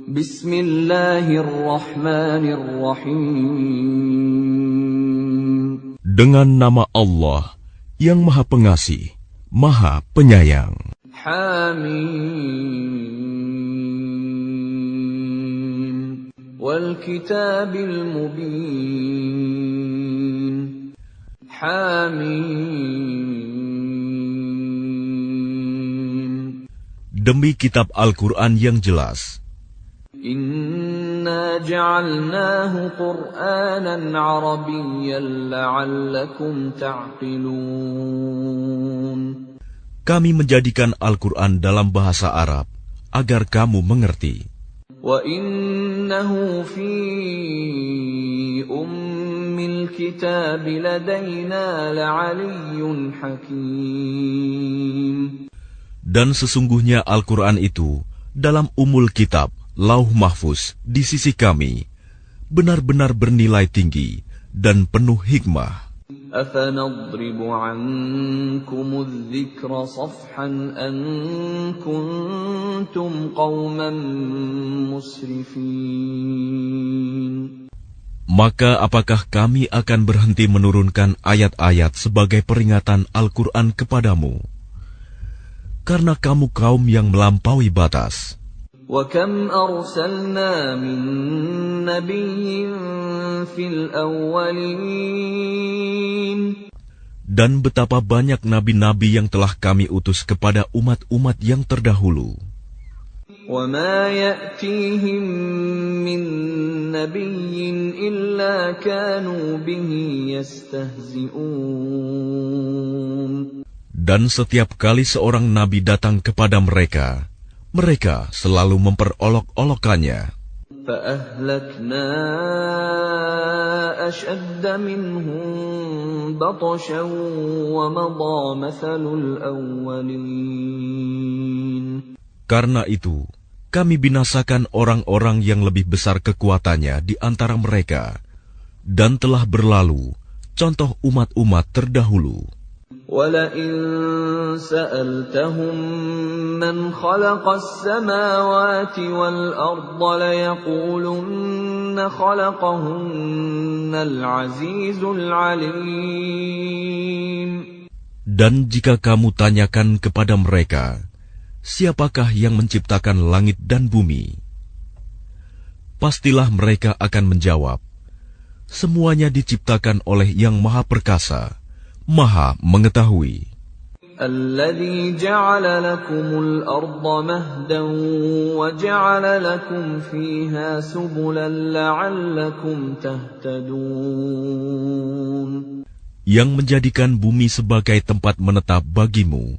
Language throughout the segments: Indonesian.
Bismillahirrahmanirrahim. Dengan nama Allah yang Maha Pengasih, Maha Penyayang. Hamim. Wal kitabil mubin. Hamim. Demi kitab Al-Quran yang jelas. Inna ja'alnahu Qur'anan Arabiyyan la'allakum ta'qilun. Kami menjadikan Al-Quran dalam bahasa Arab agar kamu mengerti. Wa innahu fi ummil kitab ladaina la'aliyyun hakim. Dan sesungguhnya Al-Quran itu dalam umul kitab, Lauh Mahfuz di sisi kami, benar-benar bernilai tinggi dan penuh hikmah. Afanadribu ankumudz dzikra safhan an kuntum qauman musrifin. Maka apakah kami akan berhenti menurunkan ayat-ayat sebagai peringatan Al-Quran kepadamu? Karena kamu kaum yang melampaui batas. وَكَمْ أَرْسَلْنَا مِن نَّبِيٍّ فِي الْأَوَّلِينَ. Dan betapa banyak nabi-nabi yang telah kami utus kepada umat-umat yang terdahulu. وَمَا يَأْتِيهِم مِّن نَّبِيٍّ إِلَّا كَانُوا بِهِ يَسْتَهْزِئُونَ. Dan setiap kali seorang nabi datang kepada mereka, mereka selalu memperolok-olokkannya. فَأَهْلَكْنَا أَشَدَّ مِنْهُمْ بَطْشًا وَمَضَى مَثَلُ الْأَوَّلِينَ. Karena itu, kami binasakan orang-orang yang lebih besar kekuatannya di antara mereka, dan telah berlalu contoh umat-umat terdahulu. وَلَئِن سَأَلْتَهُم مَّنْ خَلَقَ السَّمَاوَاتِ وَالْأَرْضَ لَيَقُولُنَّ خَلَقَهُنَّ الْعَزِيزُ الْعَلِيمُ. Dan jika kamu tanyakan kepada mereka, siapakah yang menciptakan langit dan bumi? Pastilah mereka akan menjawab, semuanya diciptakan oleh Yang Maha Perkasa, Maha Mengetahui. الَّذِي جَعَلَ لَكُمُ الْأَرْضَ مَهْدًا وَجَعَلَ لَكُمْ فِيهَا سُبُلًا لَعَلَّكُمْ تَهْتَدُونَ. Yang menjadikan bumi sebagai tempat menetap bagimu,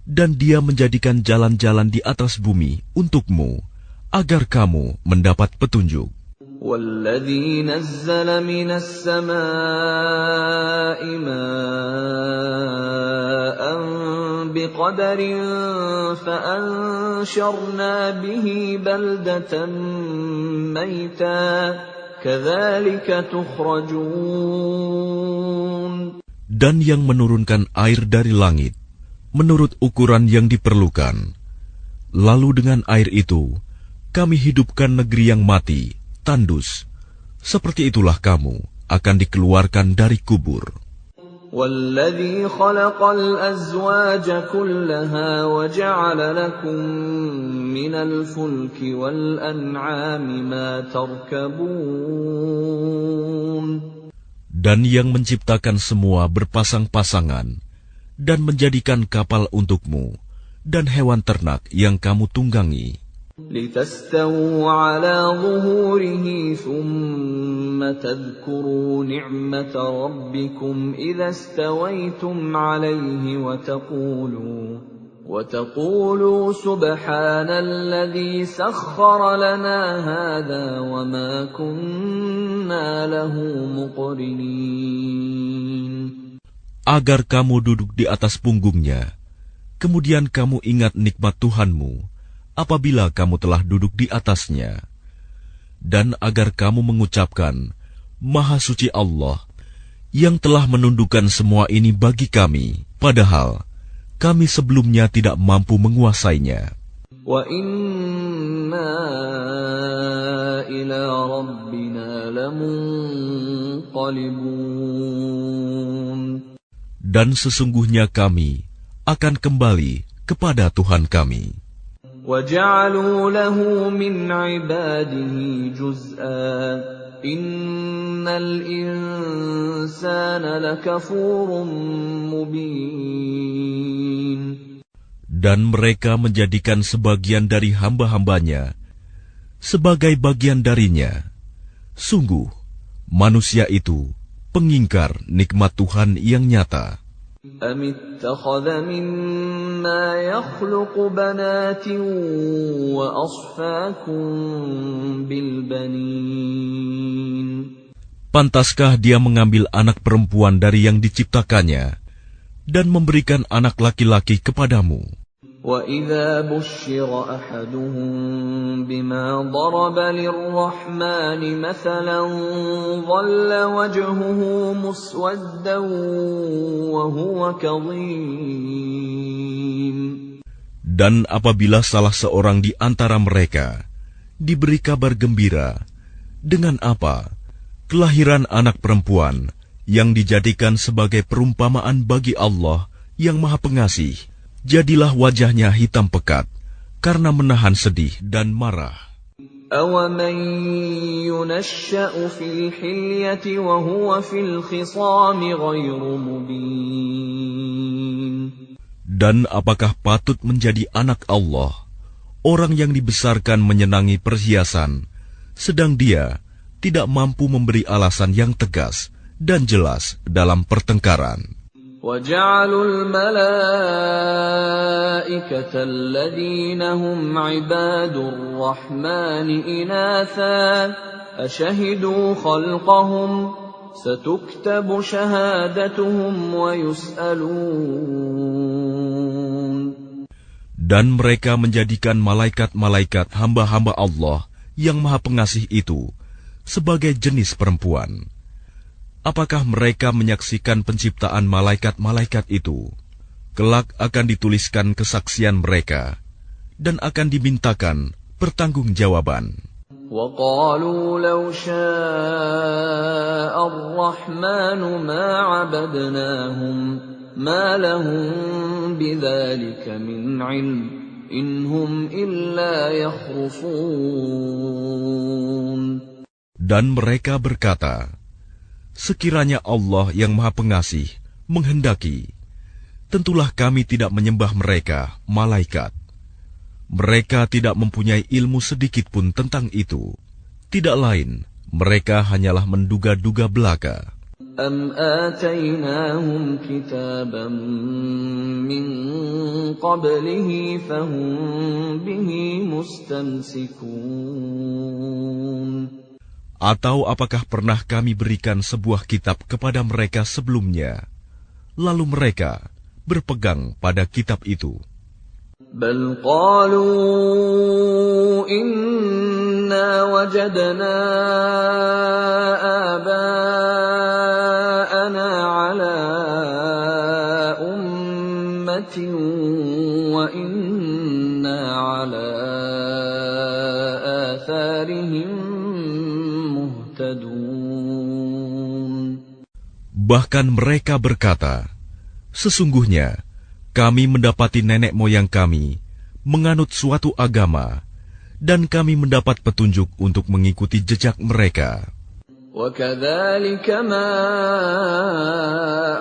dan Dia menjadikan jalan-jalan di atas bumi untukmu, agar kamu mendapat petunjuk. وَالَّذِي نَزَّلَ مِنَ السَّمَاءِ مَاءً بِقَدَرٍ فَأَنشَرْنَا بِهِ بَلْدَةً مَّيْتًا كَذَلِكَ تُخْرَجُونَ. Dan yang menurunkan air dari langit menurut ukuran yang diperlukan, lalu dengan air itu kami hidupkan negeri yang mati, tandus. Seperti itulah kamu akan dikeluarkan dari kubur. وَالَّذِي خَلَقَ الْأَزْوَاجَ كُلَّهَا وَجَعَلَ لَكُم مِّنَ الْفُلْكِ وَالْأَنْعَامِ مَا تَرْكَبُونَ. Dan yang menciptakan semua berpasang-pasangan dan menjadikan kapal untukmu dan hewan ternak yang kamu tunggangi. لِتَسْتَوُوا عَلَى ظُهُورِهِ ثُمَّ تَذْكُرُوا نِعْمَةَ رَبِّكُمْ إِذَا اسْتَوَيْتُمْ عَلَيْهِ وَتَقُولُوا سُبْحَانَ الَّذِي سَخَّرَ لَنَا هَذَا وَمَا كُنَّا لَهُ مُقْرِنِينَ. Agar kamu duduk di atas punggungnya, kemudian kamu ingat nikmat Tuhanmu apabila kamu telah duduk di atasnya, dan agar kamu mengucapkan, Maha Suci Allah, yang telah menundukkan semua ini bagi kami, padahal kami sebelumnya tidak mampu menguasainya. Wa inna ينقلبون Dan sesungguhnya kami akan kembali kepada Tuhan kami. وَجَعَلُوا لَهُ مِنْ عِبَادِهِ جُزْءًا إِنَّ الْإِنسَانَ لَكَفُورٌ مُبِينٌ Dan mereka menjadikan sebagian dari hamba-hambanya sebagai bagian darinya. Sungguh, manusia itu pengingkar nikmat Tuhan yang nyata. أَمِ اتَّخَذَ مِمَّا يَخْلُقُ بَنَاتٍ وَأَصْفَاكُم بِالْبَنِينَ Pantaskah dia mengambil anak perempuan dari yang diciptakannya dan memberikan anak laki-laki kepadamu? وَإِذَا بُشِّرَ أَحَدُهُم بِمَا ضَرَبَ لِلرَّحْمَنِ مَثَلًا ظَلَّ وَجْهُهُ مُسْوَدًّا وَهُوَ كَظِيمٌ Dan apabila salah seorang di antara mereka diberi kabar gembira dengan apa? Kelahiran anak perempuan yang dijadikan sebagai perumpamaan bagi Allah yang Maha Pengasih, jadilah wajahnya hitam pekat karena menahan sedih dan marah. أَوَمَن يُنَشَّأُ فِي الْحِلْيَةِ وَهُوَ فِي الْخِصَامِ غَيْرُ مُبِينٍ Dan apakah patut menjadi anak Allah, orang yang dibesarkan menyenangi perhiasan, sedang dia tidak mampu memberi alasan yang tegas dan jelas dalam pertengkaran. وَجَعَلُوا الْمَلَائِكَةَ الَّذِينَ هُمْ عِبَادُ الرَّحْمَنِ إِنَاثًا أَشَهِدُوا خَلْقَهُمْ سَتُكْتَبُ شَهَادَتُهُمْ وَيُسْأَلُونَ Dan mereka menjadikan malaikat-malaikat hamba-hamba Allah yang Maha Pengasih itu sebagai jenis perempuan. Apakah mereka menyaksikan penciptaan malaikat-malaikat itu? Kelak akan dituliskan kesaksian mereka dan akan dimintakan pertanggungjawaban. وَقَالُوا لَوْ شَاءَ الرَّحْمَنُ مَا عَبَدْنَاهُمْ مَا لَهُم بِذَلِكَ مِنْ عِلْمٍ إِنْ هُمْ إِلَّا يَخْرُصُونَ Dan mereka berkata, sekiranya Allah yang Maha Pengasih menghendaki, tentulah kami tidak menyembah mereka, malaikat. Mereka tidak mempunyai ilmu sedikit pun tentang itu. Tidak lain, mereka hanyalah menduga-duga belaka. أَمْ آتَيْنَاهُمْ كِتَابًا مِّن قَبْلِهِ فَهُمْ بِهِ مُسْتَمْسِكُونَ Atau apakah pernah kami berikan sebuah kitab kepada mereka sebelumnya, lalu mereka berpegang pada kitab itu? بَلْ قَالُوا إِنَّا وَجَدْنَا آبَاءَنَا عَلَىٰ أُمَّةٍ وَإِنَّا عَلَىٰ آثَارِهِم Bahkan mereka berkata, sesungguhnya kami mendapati nenek moyang kami menganut suatu agama, dan kami mendapat petunjuk untuk mengikuti jejak mereka. وَكَذَلِكَ مَا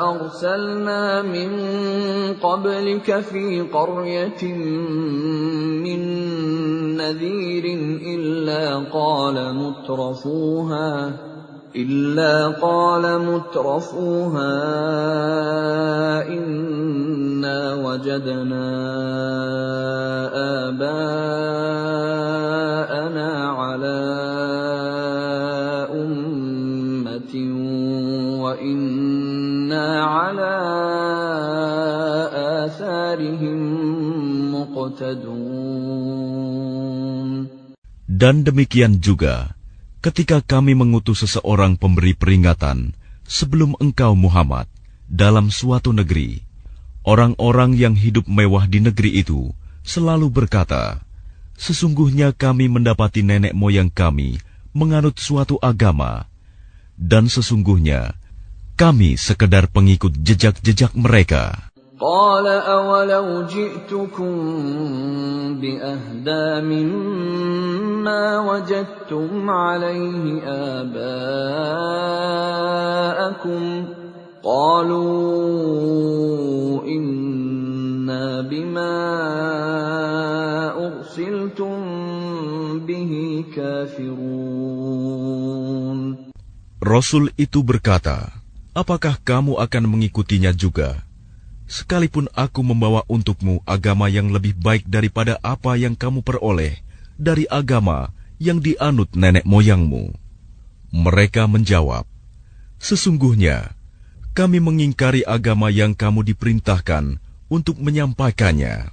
أَرْسَلْنَا مِن قَبْلِكَ فِي قَرْيَةٍ مِّن نَّذِيرٍ إِلَّا قَالَ مُتْرَفُوهَا إِنَّا وَجَدْنَا آبَاءَنَا عَلَىٰ أُمَّةٍ وَإِنَّا عَلَىٰ آثَارِهِم مُقْتَدُونَ Dan demikian juga, ketika kami mengutus seseorang pemberi peringatan sebelum engkau Muhammad dalam suatu negeri, orang-orang yang hidup mewah di negeri itu selalu berkata, sesungguhnya kami mendapati nenek moyang kami menganut suatu agama, Dan sesungguhnya kami sekedar pengikut jejak-jejak mereka. قال أولو جئتكم بأهدى مما وجدتم عليه آباءكم قالوا إنا بما أرسلتم به كافرون. Rasul itu berkata, apakah kamu akan mengikutinya juga? Sekalipun aku membawa untukmu agama yang lebih baik daripada apa yang kamu peroleh dari agama yang dianut nenek moyangmu. Mereka menjawab, sesungguhnya kami mengingkari agama yang kamu diperintahkan untuk menyampaikannya.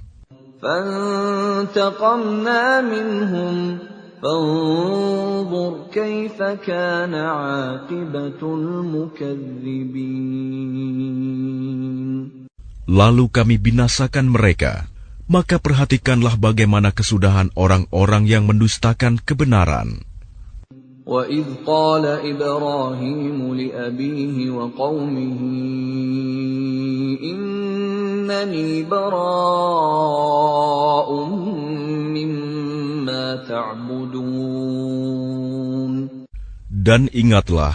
فانتقمنا منهم فانظر كيف كان عاقبة المكذبين. Lalu kami binasakan mereka, maka perhatikanlah bagaimana kesudahan orang-orang yang mendustakan kebenaran. وَإِذْ قَالَ إِبْرَاهِيمُ لِأَبِيهِ وَقَوْمِهِ إِنَّنِي بَرَاءٌ مِّمَّا تَعْبُدُونَ. Dan ingatlah,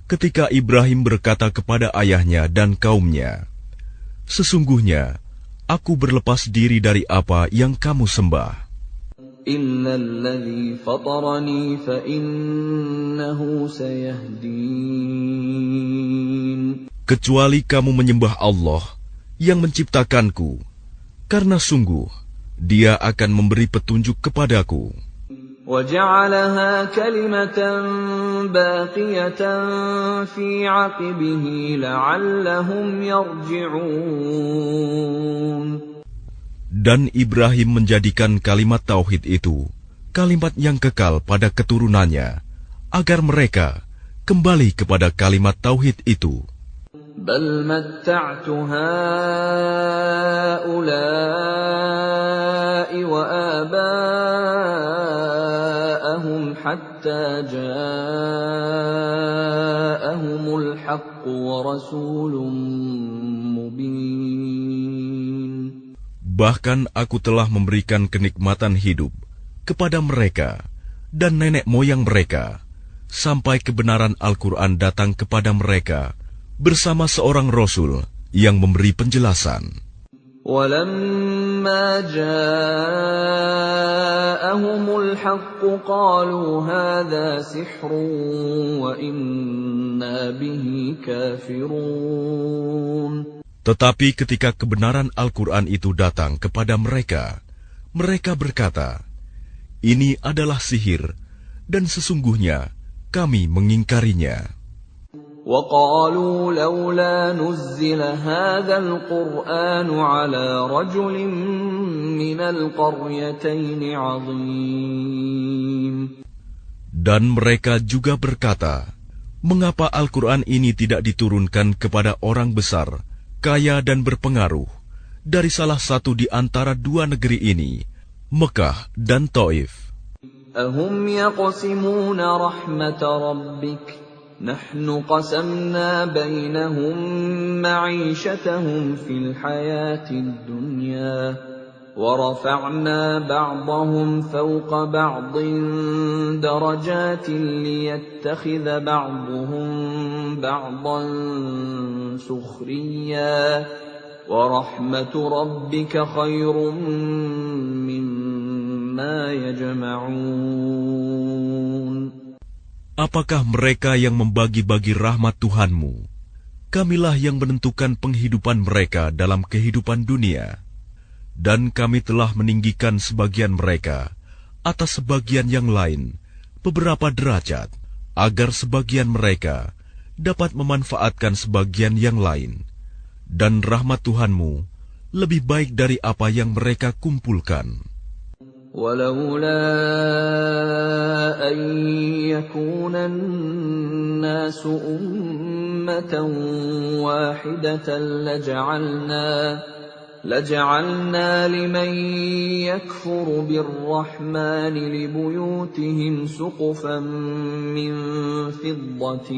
ketika Ibrahim berkata kepada ayahnya dan kaumnya, sesungguhnya, aku berlepas diri dari apa yang kamu sembah. إِلَّا الَّذِي فَطَرَنِي فَإِنَّهُ سَيَهْدِينِ. Kecuali kamu menyembah Allah yang menciptakanku, karena sungguh, Dia akan memberi petunjuk kepadaku. وَجَعَلَهَا كَلِمَةً بَاقِيَةً فِي عَقِبِهِ لَعَلَّهُمْ يَرْجِعُونَ. Dan Ibrahim menjadikan kalimat tauhid itu kalimat yang kekal pada keturunannya, agar mereka kembali kepada kalimat tauhid itu. بَلْ مَتَّعْتُ هَؤُلَاءِ وَآبَاءَهُمْ حَتَّى جَاءَهُمُ الْحَقُّ وَرَسُولٌ مُّبِينٌ. Bahkan aku telah memberikan kenikmatan hidup kepada mereka dan nenek moyang mereka, sampai kebenaran Al-Quran datang kepada mereka bersama seorang Rasul yang memberi penjelasan. وَلَمَّا جَاءَهُمُ الْحَقُّ قَالُوا هَذَا سِحْرٌ وَإِنَّا بِهِ كَافِرُونَ. Tetapi ketika kebenaran Al-Quran itu datang kepada mereka, mereka berkata, ini adalah sihir, dan sesungguhnya kami mengingkarinya. وَقَالُوا لَوْلَا نُزِّلَ هَذَا الْقُرْآنُ عَلَى رَجُلٍ مِّنَ الْقَرْيَتَيْنِ عَظِيمٍ. Dan mereka juga berkata, mengapa Al-Quran ini tidak diturunkan kepada orang besar, kaya dan berpengaruh, dari salah satu di antara dua negeri ini, Mekah dan Taif. أَهُمْ يَقْسِمُونَ رَحْمَةَ رَبِّكَ نَحْنُ قَسَمْنَا بَيْنَهُمْ مَعِيشَتَهُمْ فِي الْحَيَاةِ الدُّنْيَا وَرَفَعْنَا بَعْضَهُمْ فَوْقَ بَعْضٍ دَرَجَاتٍ لِيَتَّخِذَ بَعْضُهُمْ بَعْضًا سُخْرِيًّا وَرَحْمَةُ رَبِّكَ خَيْرٌ مِّمَّا يَجْمَعُونَ. Apakah mereka yang membagi-bagi rahmat Tuhanmu? Kamilah yang menentukan penghidupan mereka dalam kehidupan dunia. Dan kami telah meninggikan sebagian mereka atas sebagian yang lain beberapa derajat, agar sebagian mereka dapat memanfaatkan sebagian yang lain. Dan rahmat Tuhanmu lebih baik dari apa yang mereka kumpulkan. وَلَوْلَا أَن يَكُونَ النَّاسُ أُمَّةً وَاحِدَةً لَجَعَلْنَا لِمَن يَكْفُرُ بِالرَّحْمَنِ لِبُيُوتِهِمْ سُقُفًا مِّن فِضَّةٍ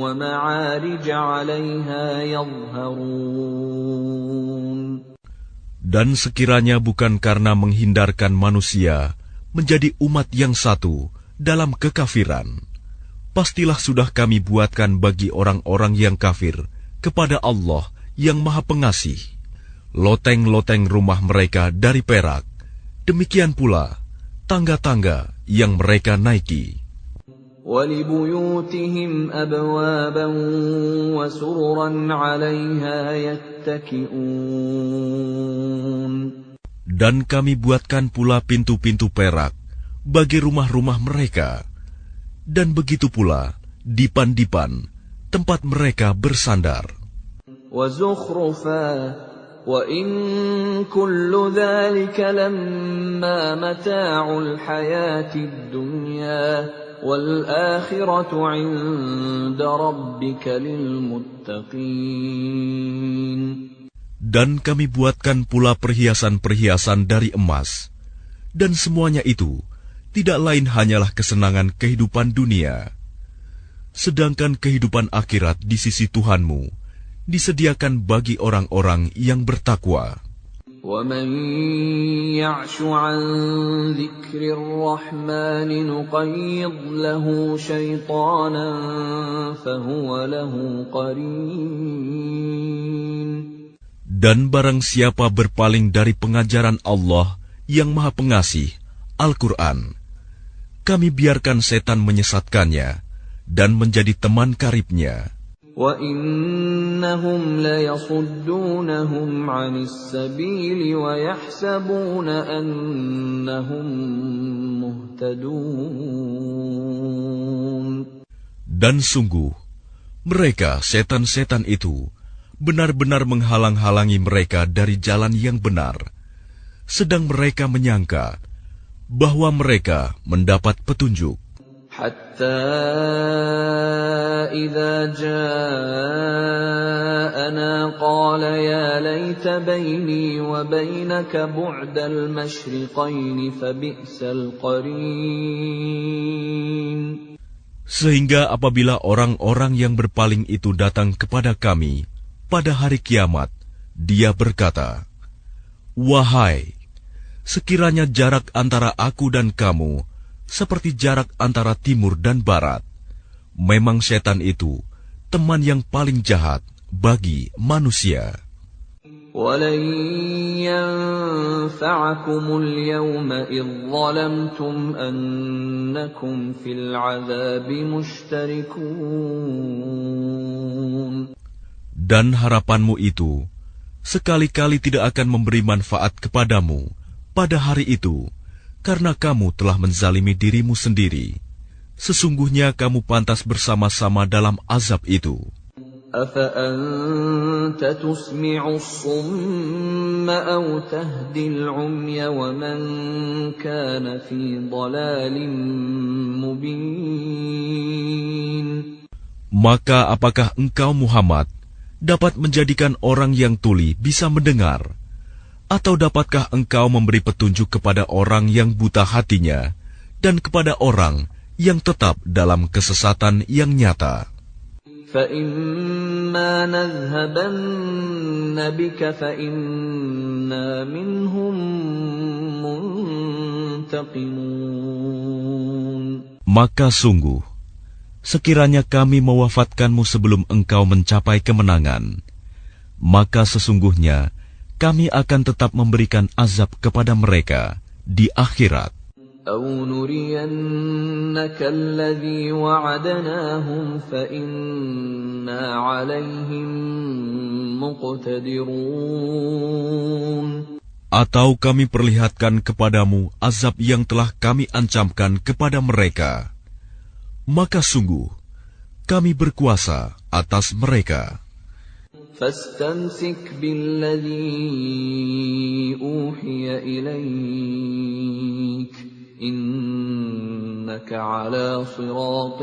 وَمَعَارِجَ عَلَيْهَا يَظْهَرُونَ. Dan sekiranya bukan karena menghindarkan manusia menjadi umat yang satu dalam kekafiran, pastilah sudah kami buatkan bagi orang-orang yang kafir kepada Allah yang Maha Pengasih loteng-loteng rumah mereka dari perak, demikian pula tangga-tangga yang mereka naiki. وَلِبُيُوتِهِمْ أَبْوَابًا وَسُرُرًا عَلَيْهَا يَتَّكِئُونَ. Dan kami buatkan pula pintu-pintu perak bagi rumah-rumah mereka, dan begitu pula dipan-dipan tempat mereka bersandar. وَزُخْرُفًا وَإِن كُلُّ ذَلِكَ لَمَّا مَتَاعُ الْحَيَاةِ الدُّنْيَا وَالْآخِرَةُ عِندَ رَبِّكَ لِلْمُتَّقِينَ. Dan kami buatkan pula perhiasan-perhiasan dari emas, dan semuanya itu tidak lain hanyalah kesenangan kehidupan dunia. Sedangkan kehidupan akhirat di sisi Tuhanmu disediakan bagi orang-orang yang bertakwa. وَمَن يَعْشُ عَن ذِكْرِ الرَّحْمَنِ نُقَيِّضْ لَهُ شَيْطَانًا فَهُوَ لَهُ قَرِينٌ. Dan barang siapa berpaling dari pengajaran Allah yang Maha Pengasih, Al-Quran, kami biarkan setan menyesatkannya dan menjadi teman karibnya. وَإِنَّهُمْ لَيَصُدُّونَهُمْ عَنِ السَّبِيلِ وَيَحْسَبُونَ أَنَّهُمْ مُهْتَدُونَ. Dan sungguh, mereka setan-setan itu benar-benar menghalang-halangi mereka dari jalan yang benar, sedang mereka menyangka bahwa mereka mendapat petunjuk. حَتَّى إِذَا جَاءَنَا قَالَ يَا لَيْتَ بَيْنِي وَبَيْنَكَ بُعْدَ الْمَشْرِقَيْنِ فَبِئْسَ الْقَرِينُ. Sehingga apabila orang-orang yang berpaling itu datang kepada kami pada hari kiamat, dia berkata, "Wahai, sekiranya jarak antara aku dan kamu seperti jarak antara timur dan barat, memang setan itu teman yang paling jahat bagi manusia." وَلَن يَنفَعَكُمُ الْيَوْمَ إِذ ظَّلَمْتُمْ أَنَّكُمْ فِي الْعَذَابِ مُشْتَرِكُونَ. Dan harapanmu itu sekali-kali tidak akan memberi manfaat kepadamu pada hari itu, karena kamu telah menzalimi dirimu sendiri. Sesungguhnya kamu pantas bersama-sama dalam azab itu. أَفَأَنْتَ تُسْمِعُ الصُّمَّ أَوْ تَهْدِي الْعُمْيَ وَمَنْ كَانَ فِي ضَلَالٍ مُبِينٍ. Maka apakah engkau Muhammad dapat menjadikan orang yang tuli bisa mendengar? Atau dapatkah engkau memberi petunjuk kepada orang yang buta hatinya dan kepada orang yang tetap dalam kesesatan yang nyata? فَإِمَّا نَذْهَبَنَّ بِكَ فَإِنَّا مِنْهُمْ مُنْتَقِمُونَ. Maka sungguh, sekiranya kami mewafatkanmu sebelum engkau mencapai kemenangan, maka sesungguhnya kami akan tetap memberikan azab kepada mereka di akhirat. أَوْ نُرِيَنَّكَ الَّذِي وَعَدْنَاهُمْ فَإِنَّا عَلَيْهِمْ مُقْتَدِرُونَ. Atau kami perlihatkan kepadamu azab yang telah kami ancamkan kepada mereka, maka sungguh kami berkuasa atas mereka. فَاسْتَمْسِكْ بِالَّذِي أُوحِيَ إِلَيْكَ إِنَّكَ عَلَى صِرَاطٍ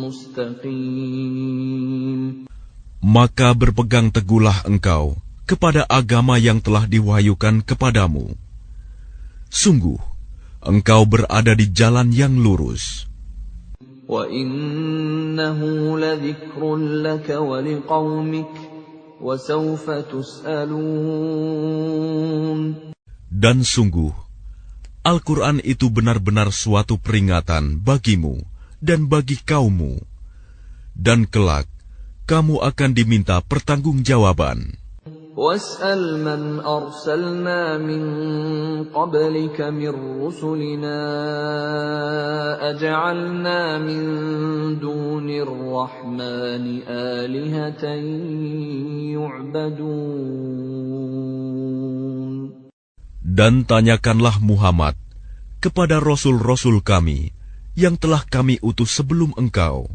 مُسْتَقِيمٍ. Maka berpegang teguhlah engkau kepada agama yang telah diwahyukan kepadamu. Sungguh, engkau berada di jalan yang lurus. وَإِنَّهُ لَذِكْرٌ لَكَ وَلِقَوْمِكَ وَسَوْفَ تُسْأَلُونَ. Dan sungguh, Al-Quran itu benar-benar suatu peringatan bagimu dan bagi kaummu. Dan kelak, kamu akan diminta pertanggungjawaban. وَاسْأَلْ مَنْ أَرْسَلْنَا مِنْ قَبْلِكَ مِنْ رُسُلِنَا أَجَعَلْنَا مِنْ دُونِ الرَّحْمَنِ آلِهَةً يُعْبَدُونَ. Dan tanyakanlah Muhammad kepada rasul-rasul kami yang telah kami utus sebelum engkau.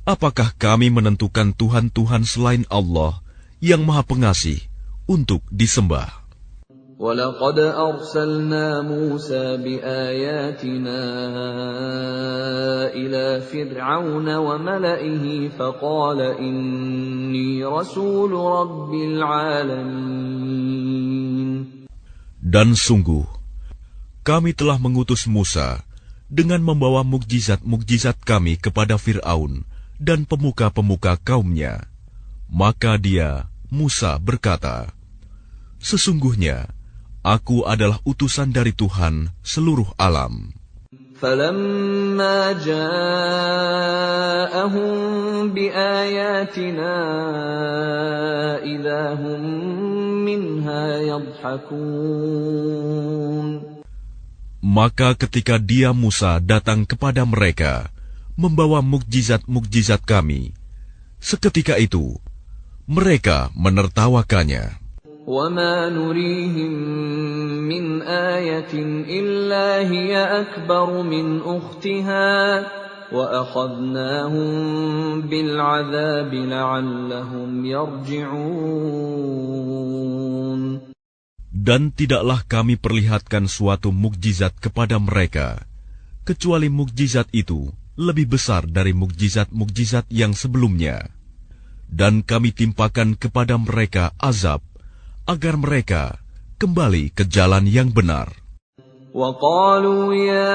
Apakah kami menentukan Tuhan-Tuhan selain Allah yang Maha Pengasih untuk disembah? وَلَقَدْ أَرْسَلْنَا مُوسَى بِآيَاتِنَا إِلَى فِرْعَوْنَ وَمَلَئِهِ فَقَالَ إِنِّي رَسُولُ رَبِّ الْعَالَمِينَ. Dan sungguh, kami telah mengutus Musa dengan membawa mukjizat-mukjizat kami kepada Fir'aun dan pemuka-pemuka kaumnya. Maka dia, Musa, berkata, "Sesungguhnya, aku adalah utusan dari Tuhan seluruh alam." فَلَمَّا جَاءَهُم بِآيَاتِنَا إِذَا هُم مِّنْهَا يَضْحَكُونَ. Maka ketika dia, Musa, datang kepada mereka, membawa mukjizat-mukjizat kami, seketika itu mereka menertawakannya. وَمَا نُرِيهِم مِّنْ آيَةٍ إِلَّا هِيَ أَكْبَرُ مِنْ أُخْتِهَا وَأَخَذْنَاهُم بِالْعَذَابِ لَعَلَّهُمْ يَرْجِعُونَ. Dan tidaklah kami perlihatkan suatu mukjizat kepada mereka, kecuali mukjizat itu lebih besar dari mukjizat-mukjizat yang sebelumnya. Dan kami timpakan kepada mereka azab, agar mereka kembali ke jalan yang benar. وَقَالُوا يَا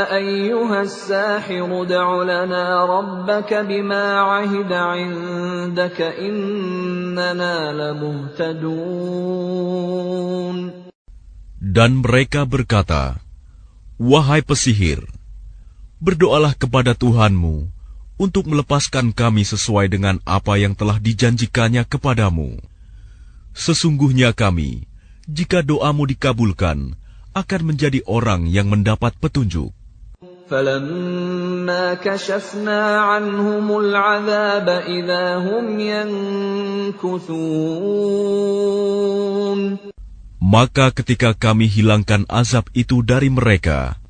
أَيُّهَا السَّاحِرُ ادْعُ لَنَا رَبَّكَ بِمَا عَهِدَ عِندَكَ إِنَّنَا لَمُهْتَدُونَ. Dan mereka berkata, "Wahai pesihir, berdoalah kepada Tuhanmu untuk melepaskan kami sesuai dengan apa yang telah dijanjikannya kepadamu. Sesungguhnya kami, jika doamu dikabulkan, akan menjadi orang yang mendapat petunjuk." فَلَمَّا كَشَفْنَا عَنْهُمُ الْعَذَابَ إِذَا هُمْ يَنكُثُونَ. Maka ketika kami hilangkan azab itu dari mereka,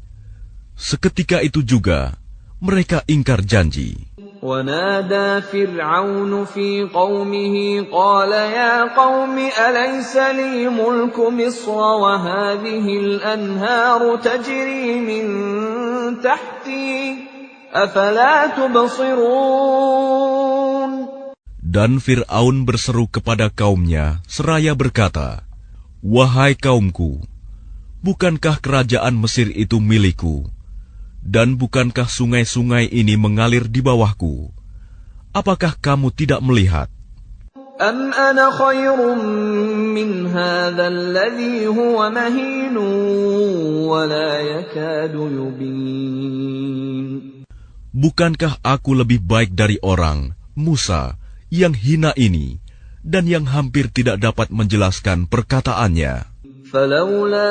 seketika itu juga mereka ingkar janji. وَنَادَى فِرْعَوْنُ فِي قَوْمِهِ قَالَ يَا قَوْمِ أَلَيْسَ لِي مُلْكُ مِصْرَ وَهَٰذِهِ الْأَنْهَارُ تَجْرِي مِن تَحْتِي أَفَلَا تُبْصِرُونَ. Dan Fir'aun berseru kepada kaumnya seraya berkata, "Wahai kaumku, bukankah kerajaan Mesir itu milikku? Dan bukankah sungai-sungai ini mengalir di bawahku? Apakah kamu tidak melihat? أَمْ أَنَا خَيْرٌ مِّنْ هَٰذَا الَّذِي هُوَ مَهِينٌ وَلَا يَكَادُ يُبِينُ. Bukankah aku lebih baik dari orang, Musa, yang hina ini, dan yang hampir tidak dapat menjelaskan perkataannya?" فَلَوْلَا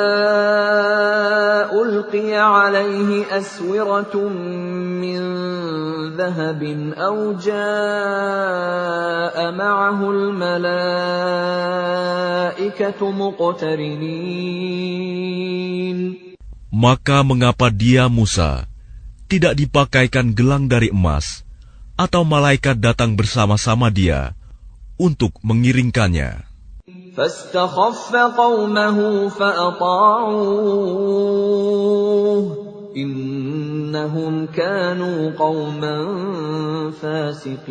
أُلْقِيَ عَلَيْهِ أَسْوِرَةٌ مِّن ذَهَبٍ أَوْ جَاءَ مَعَهُ الْمَلَائِكَةُ مُقْتَرِنِينَ. Maka mengapa dia, Musa, tidak dipakaikan gelang dari emas, atau malaikat datang bersama-sama dia untuk mengiringkannya? فَاسْتَخَفَّ قَوْمَهُ فَأَطَاعُوهُ إِنَّهُمْ كَانُوا قَوْمًا فَاسِقِينَ.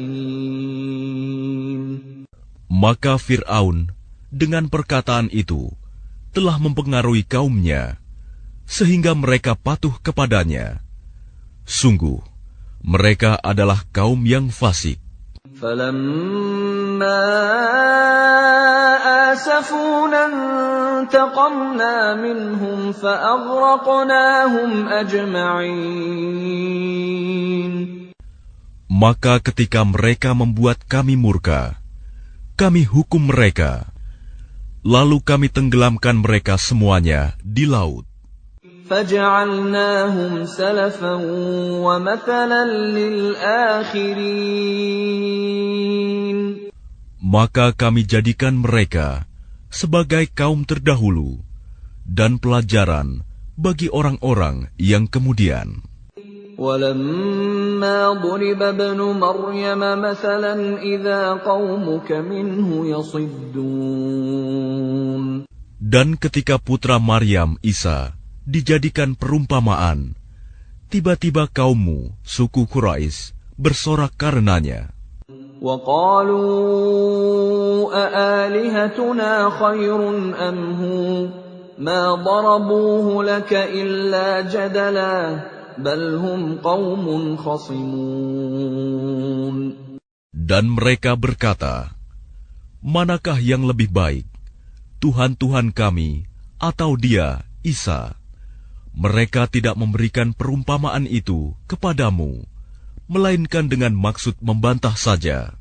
Maka Fir'aun dengan perkataan itu telah mempengaruhi kaumnya, sehingga mereka patuh kepadanya. Sungguh, mereka adalah kaum yang fasik. فَلَمَّا آسَفُونَا انتَقَمْنَا مِنْهُمْ فَأَغْرَقْنَاهُمْ أَجْمَعِينَ. Maka ketika mereka membuat kami murka, kami hukum mereka, lalu kami tenggelamkan mereka semuanya di laut. فَجَعَلْنَاهُمْ سَلَفًا وَمَثَلًا لِلْآخِرِينَ. Maka kami jadikan mereka sebagai kaum terdahulu dan pelajaran bagi orang-orang yang kemudian. وَلَمَّا ضُرِبَ ابْنُ مَرْيَمَ مَثَلًا إِذَا قَوْمُكَ مِنْهُ يَصِدُّونَ. Dan ketika putra Maryam, Isa, dijadikan perumpamaan, tiba-tiba kaummu, suku Quraisy, bersorak karenanya. وَقَالُوا أَآلِهَتُنَا خَيْرٌ أَمْ هُوَ مَا ضَرَبُوهُ لَكَ إِلَّا جَدَلًا بَلْ هُمْ قَوْمٌ خَصِمُونَ. Dan mereka berkata, manakah yang lebih baik, Tuhan-Tuhan kami atau dia, Isa? Mereka tidak memberikan perumpamaan itu kepadamu, melainkan dengan maksud membantah saja.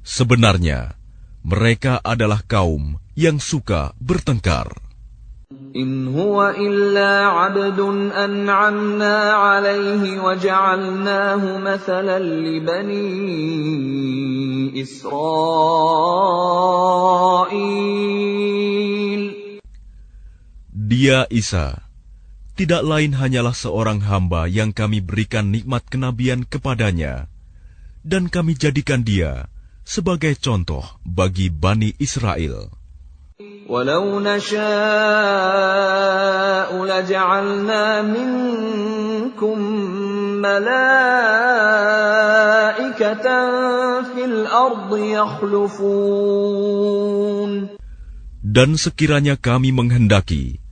Sebenarnya, mereka adalah kaum yang suka bertengkar. إِنْ هُوَ إِلَّا عَبْدٌ أَنْعَمْنَا عَلَيْهِ وَجَعَلْنَاهُ مَثَلًا لِبَنِي إِسْرَائِيلَ. Dia, Isa, tidak lain hanyalah seorang hamba yang kami berikan nikmat kenabian kepadanya, dan kami jadikan dia sebagai contoh bagi Bani Israel. وَلَوْ نَشَاءُ لَجَعَلْنَا مِنكُم مَّلَائِكَةً فِي الْأَرْضِ يَخْلُفُونَ. Dan sekiranya kami menghendaki,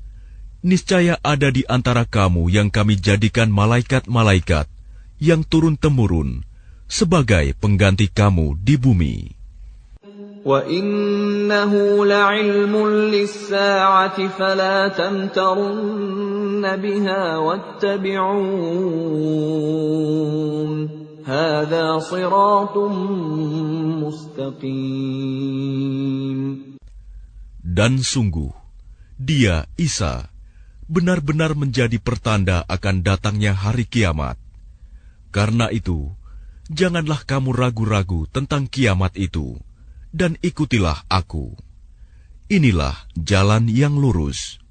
niscaya ada di antara kamu yang kami jadikan malaikat-malaikat yang turun-temurun sebagai pengganti kamu di bumi. وَإِنَّهُ لَعِلْمٌ لِلسَّاعَةِ فَلَا تَمْتَرُنَّ بِهَا وَاتَّبِعُونِ هَذَا صِرَاطٌ مُسْتَقِيمٌ. Dan sungguh, dia, Isa, benar-benar menjadi pertanda akan datangnya hari kiamat. Karena itu, janganlah kamu ragu-ragu tentang kiamat itu, dan ikutilah aku. Inilah jalan yang lurus.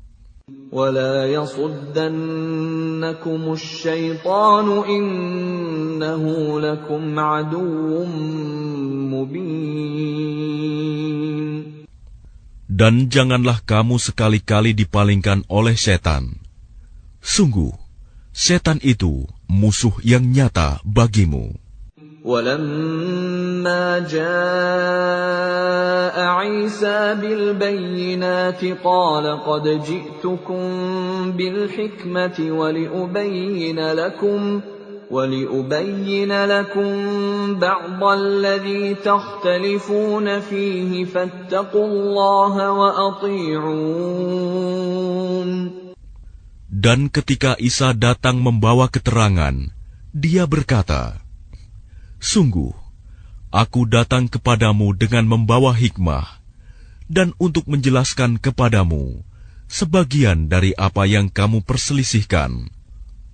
وَلَا يَصُدَّنَّكُمُ الشَّيْطَانُ إِنَّهُ لَكُمْ عَدُوٌّ مُبِينٌ. Dan janganlah kamu sekali-kali dipalingkan oleh setan. Sungguh, setan itu musuh yang nyata bagimu. وَلَمَّا جَاءَ عِيسَى بِالْبَيِّنَاتِ قَالَ قَدْ جِئْتُكُم بِالْحِكْمَةِ وَلِأُبَيِّنَ لَكُم بَعْضَ الَّذِي تَخْتَلِفُونَ فِيهِ فَاتَّقُوا اللَّهَ وَأَطِيعُونِ. Dan ketika Isa datang membawa keterangan, dia berkata, sungguh, aku datang kepadamu dengan membawa hikmah, dan untuk menjelaskan kepadamu sebagian dari apa yang kamu perselisihkan.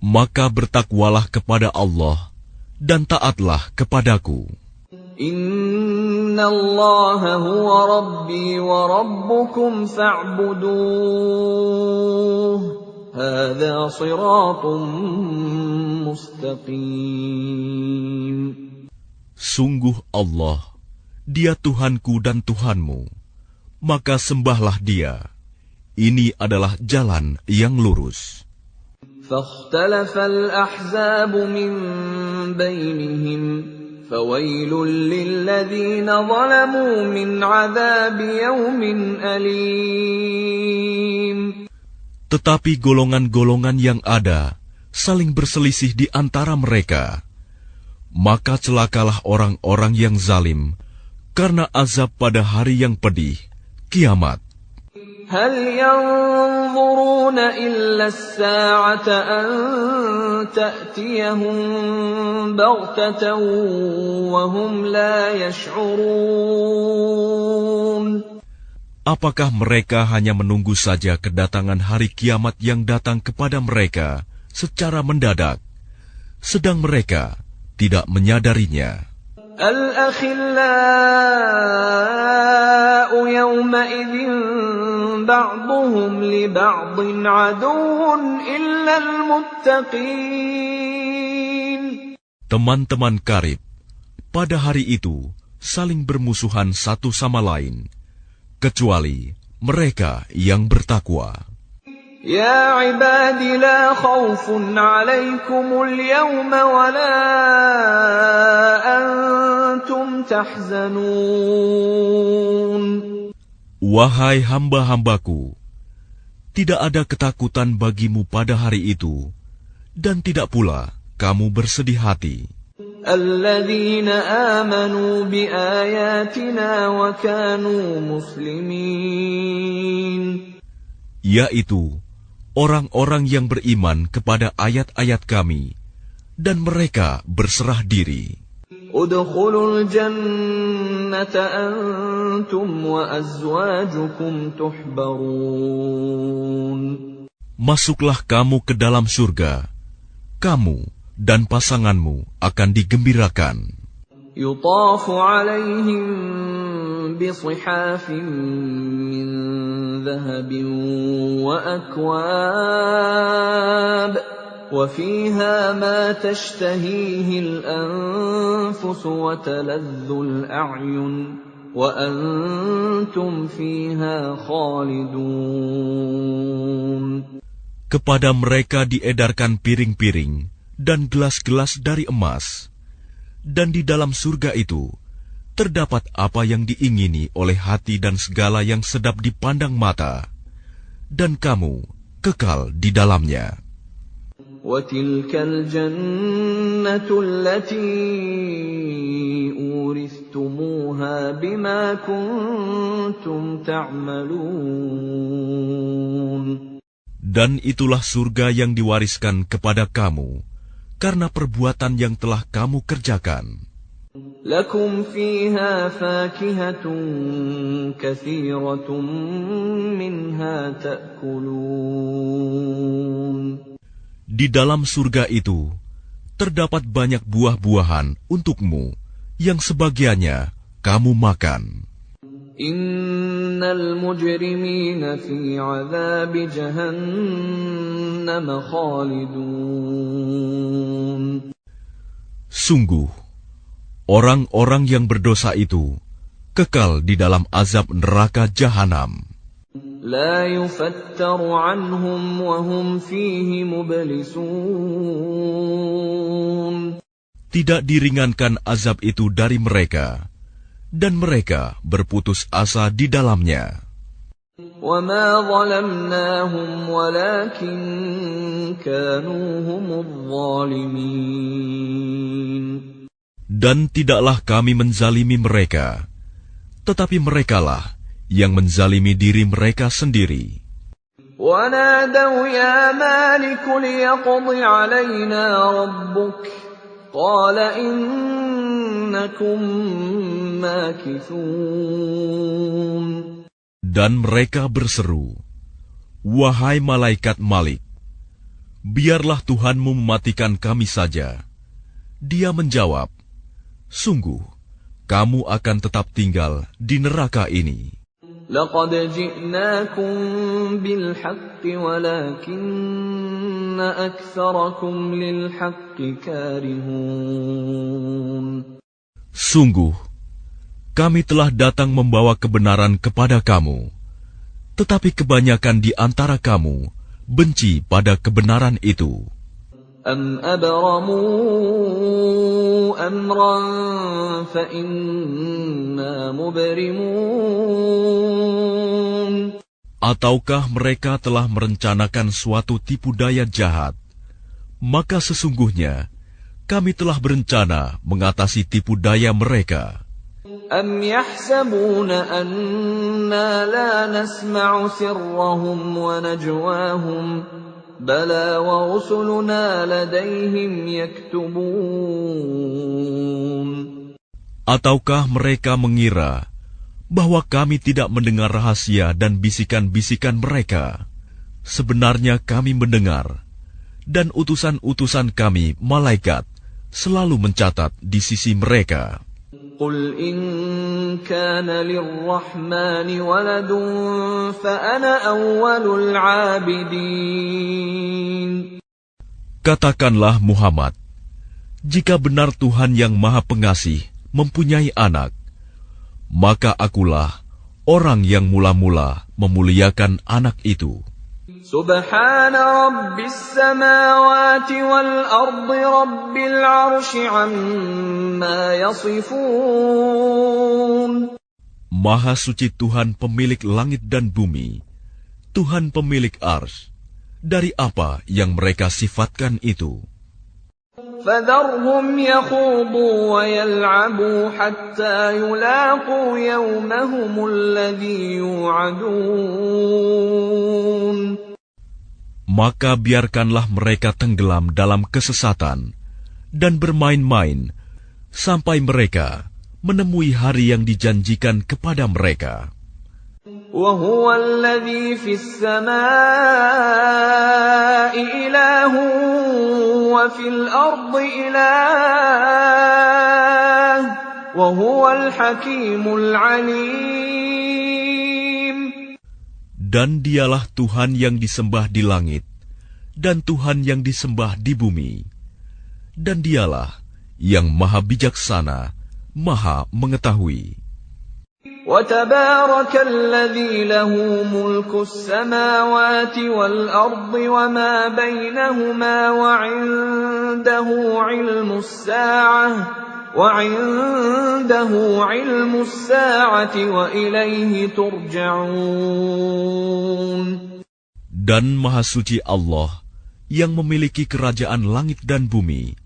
Maka bertakwalah kepada Allah, dan taatlah kepadaku. Inna Allah huwa Rabbi wa Rabbukum fa'buduh. Hadha siratun mustaqim. Sungguh Allah, Dia Tuhanku dan Tuhanmu, maka sembahlah Dia. Ini adalah jalan yang lurus. فاختلف الأحزاب من بينهم فَوَيْلٌ لِّلَّذِينَ ظَلَمُوا مِنْ عَذَابِ يَوْمٍ أَلِيمٍ. Tetapi golongan-golongan yang ada saling berselisih di antara mereka. Maka celakalah orang-orang yang zalim karena azab pada hari yang pedih, kiamat. هَلْ يَنظُرُونَ إِلَّا السَّاعَةَ أَن تَأْتِيَهُم بَغْتَةً وَهُمْ لَا يَشْعُرُونَ. Apakah mereka hanya menunggu saja kedatangan hari kiamat yang datang kepada mereka secara mendadak, sedang mereka tidak menyadarinya? الْأَخِلَّاءُ يَوْمَئِذٍ بَعْضُهُمْ لِبَعْضٍ عَدُوٌّ إِلَّا الْمُتَّقِينَ. Teman-teman karib pada hari itu saling bermusuhan satu sama lain, kecuali mereka yang bertakwa. يا عباد لا خوف عليكم اليوم ولا أنتم تحزنون. Wahai hamba-hambaku, tidak ada ketakutan bagimu pada hari itu, dan tidak pula kamu bersedih hati. الذين آمنوا بآياتنا وكانوا مسلمين. Yaitu orang-orang yang beriman kepada ayat-ayat kami, dan mereka berserah diri. ادخلوا الجنة أنتم وأزواجكم تحبرون. Masuklah kamu ke dalam surga, kamu dan pasanganmu akan digembirakan. يطاف عليهم بصحاف من ذهب وأكواب وفيها ما تشتهيه الأنفس وتلذ الأعين وأنتم فيها خالدون. Kepada mereka diedarkan piring-piring dan gelas-gelas dari emas, dan di dalam surga itu terdapat apa yang diingini oleh hati dan segala yang sedap dipandang mata, dan kamu kekal di dalamnya. وَتِلْكَ الْجَنَّةُ الَّتِي أُورِثْتُمُوهَا بِمَا كُنتُمْ تَعْمَلُونَ. Dan itulah surga yang diwariskan kepada kamu karena perbuatan yang telah kamu kerjakan. لَكُمْ فِيهَا فَاكِهَةٌ كَثِيرَةٌ مِنْهَا تَأْكُلُونَ. Di dalam surga itu terdapat banyak buah-buahan untukmu yang sebagiannya kamu makan. Innal mujrimina fi 'adzabi jahannam khalidun. Sungguh, orang-orang yang berdosa itu kekal di dalam azab neraka jahanam. La yufattaru anhum wa hum fihi mublisun. Tidak diringankan azab itu dari mereka, dan mereka berputus asa di dalamnya. وَمَا ظَلَمْنَاهُمْ وَلَكِنْ كَانُوا هُمُ الظَّالِمِينَ. Dan tidaklah kami menzalimi mereka, tetapi merekalah yang menzalimi diri mereka sendiri. وَنَادَوْا يَا مَالِكُ لِيَقْضِ عَلَيْنَا رَبُّكَ قَالَ إِنَّكُمْ مَاكِثُونَ. Dan mereka berseru, "Wahai malaikat Malik, biarlah Tuhanmu mematikan kami saja." Dia menjawab, "Sungguh, kamu akan tetap tinggal di neraka ini." لَقَدْ جِئْنَاكُمْ بِالْحَقِّ وَلَكِنَّ أَكْثَرَكُمْ لِلْحَقِّ كَارِهُونَ. Sungguh, kami telah datang membawa kebenaran kepada kamu, tetapi kebanyakan di antara kamu benci pada kebenaran itu. أَمْ أَبْرَمُوا أَمْرًا فَإِنَّا مُبْرِمُونَ. Ataukah mereka telah merencanakan suatu tipu daya jahat? Maka sesungguhnya kami telah berencana mengatasi tipu daya mereka. أَمْ يَحْسَبُونَ أَنَّا لَا نَسْمَعُ سِرَّهُمْ وَنَجْوَاهُمْ بَلَى وَرُسُلُنَا لَدَيْهِمْ يَكْتُبُونَ. Ataukah mereka mengira bahwa kami tidak mendengar rahasia dan bisikan-bisikan mereka? Sebenarnya kami mendengar, dan utusan-utusan kami, malaikat, selalu mencatat di sisi mereka. قُلْ إِنْ كَانَ لِلرَّحْمَنِ وَلَدٌ فَأَنَا أَوَّلُ الْعَابِدِينَ. Katakanlah Muhammad, jika benar Tuhan yang Maha Pengasih mempunyai anak, maka akulah orang yang mula-mula memuliakan anak itu. Subhana Rabbis samawati wal ardi Rabbil arsy amma yasifun. Maha suci Tuhan pemilik langit dan bumi, Tuhan pemilik arsy, dari apa yang mereka sifatkan itu. فَذَرْهُمْ يَخُوضُوا وَيَلْعَبُوا حَتَّى يُلَاقُوا يَوْمَهُمُ الَّذِي يُوعَدُونَ. Maka biarkanlah mereka tenggelam dalam kesesatan dan bermain-main sampai mereka menemui hari yang dijanjikan kepada mereka. وَهُوَ الَّذِي فِي السَّمَاءِ إِلَٰهٌ وَفِي الْأَرْضِ إِلَٰهٌ وَهُوَ الْحَكِيمُ الْعَلِيمُ. Dan dialah Tuhan yang disembah di langit, dan Tuhan yang disembah di bumi. Dan dialah yang maha bijaksana, maha mengetahui. وَتَبَارَكَ الَّذِي لَهُ مُلْكُ السَّمَاوَاتِ وَالْأَرْضِ وَمَا بَيْنَهُمَا وَعِندَهُ عِلْمُ السَّاعَةِ وَإِلَيْهِ تُرْجَعُونَ. Dan Maha Suci Allah yang memiliki kerajaan langit dan bumi,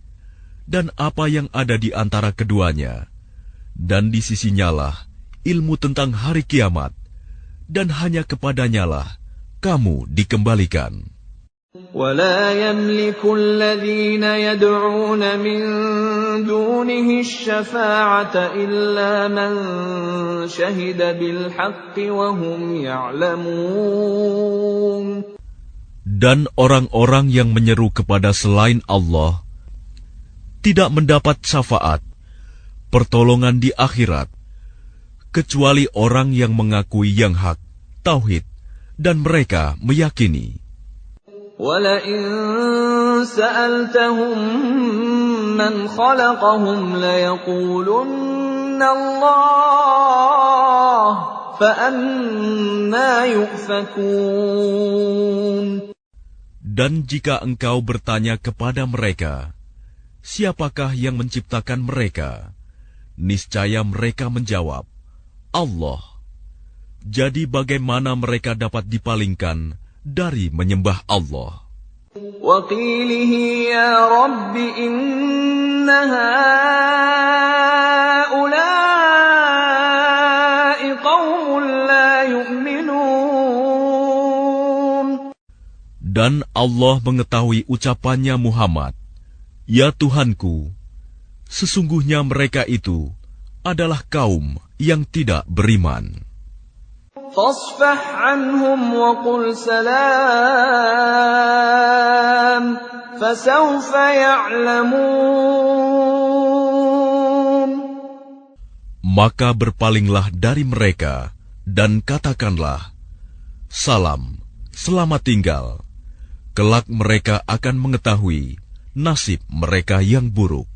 dan apa yang ada di antara keduanya, dan di sisinyalah ilmu tentang hari kiamat, dan hanya kepadanyalah kamu dikembalikan. وَلَا يَمْلِكُ الَّذِينَ يَدْعُونَ مِن دُونِهِ الشَّفَاعَةَ إِلَّا مَن شَهِدَ بِالْحَقِّ وَهُمْ يَعْلَمُونَ. Dan orang-orang yang menyeru kepada selain Allah tidak mendapat syafaat, pertolongan di akhirat, kecuali orang yang mengakui yang hak, tauhid, dan mereka meyakini. وَلَئِن سَأَلْتَهُم مَّنْ خَلَقَهُمْ لَيَقُولُنَّ اللَّهُ فَأَنَّىٰ يُؤْفَكُونَ. Dan jika engkau bertanya kepada mereka, siapakah yang menciptakan mereka? Niscaya mereka menjawab, Allah. Jadi bagaimana mereka dapat dipalingkan dari menyembah Allah? وَقِيلِهِ يَا رَبِّ إِنَّ هَٰؤُلَاءِ قَوْمٌ لَّا يُؤْمِنُونَ. Dan Allah mengetahui ucapannya Muhammad, Ya Tuhanku, sesungguhnya mereka itu adalah kaum yang tidak beriman. فَاصْفَحْ عَنْهُمْ وَقُلْ سَلَامٌ فَسَوْفَ يَعْلَمُونَ. Maka berpalinglah dari mereka dan katakanlah, Salam, selamat tinggal. Kelak mereka akan mengetahui nasib mereka yang buruk.